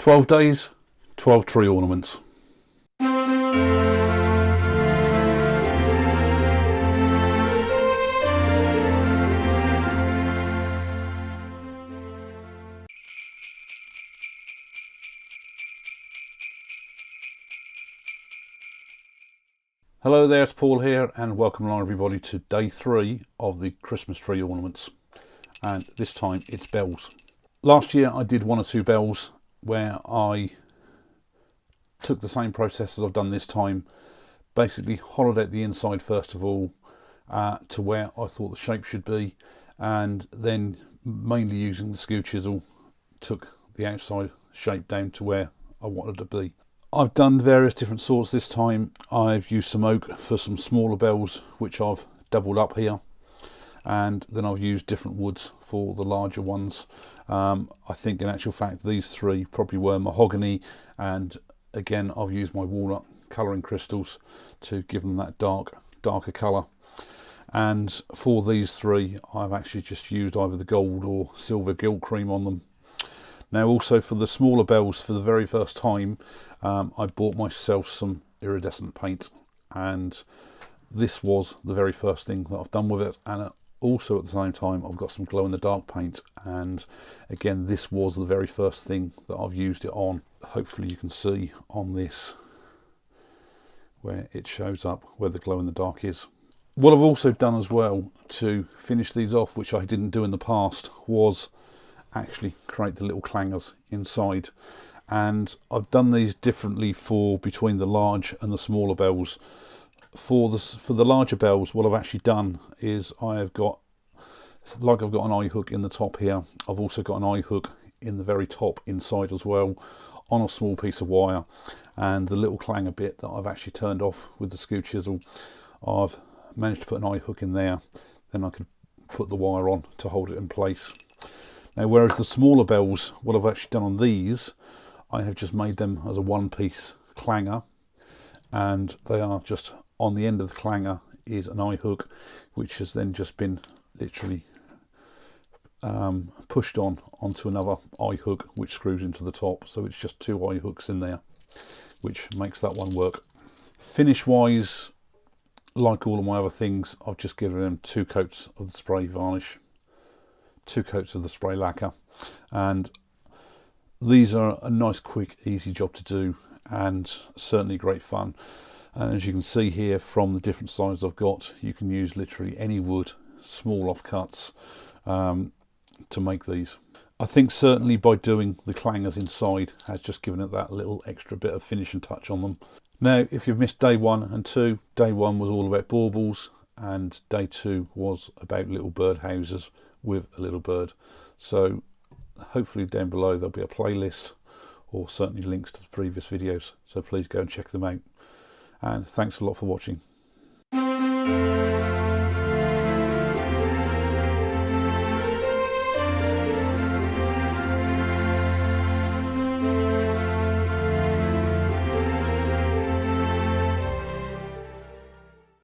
12 days, 12 tree ornaments. Hello there, it's Paul here, and welcome along everybody to day 3 of the Christmas tree ornaments, and this time it's bells. Last year I did 1 or 2 bells where I took the same process as I've done this time. Basically hollowed out the inside first of all to where I thought the shape should be, and then mainly using the skew chisel took the outside shape down to where I wanted it to be. I've done various different sorts this time. I've used some oak for some smaller bells which I've doubled up here, and then I've used different woods for the larger ones. I think in actual fact these 3 probably were mahogany, and again I've used my walnut colouring crystals to give them that darker colour. And for these 3 I've actually just used either the gold or silver gilt cream on them. Now also for the smaller bells, for the very first time I bought myself some iridescent paint, and this was the very first thing that I've done with it. And also at the same time I've got some glow in the dark paint, and again this was the very first thing that I've used it on. Hopefully you can see on this where it shows up where the glow in the dark is. What I've also done as well to finish these off, which I didn't do in the past, was actually create the little clangers inside. And I've done these differently for between the large and the smaller bells. For the larger bells, what I've actually done is I've got an eye hook in the top here. I've also got an eye hook in the very top inside as well on a small piece of wire, and the little clanger bit that I've actually turned off with the skew chisel, I've managed to put an eye hook in there. Then I could put the wire on to hold it in place. Now whereas the smaller bells, what I've actually done on these, I have just made them as a one-piece clanger, and they are just on the end of the clanger is an eye hook, which has then just been literally pushed onto another eye hook which screws into the top. So it's just 2 eye hooks in there, which makes that one work. Finish wise, like all of my other things, I've just given them 2 coats of the spray varnish, 2 coats of the spray lacquer, and these are a nice, quick, easy job to do, and certainly great fun. And as you can see here from the different sizes I've got, you can use literally any wood, small offcuts, to make these. I think certainly by doing the clangers inside has just given it that little extra bit of finishing touch on them. Now if you've missed day 1 and 2, day 1 was all about baubles, and day 2 was about little bird houses with a little bird. So hopefully down below there'll be a playlist, or certainly links to the previous videos, so please go and check them out. And thanks a lot for watching.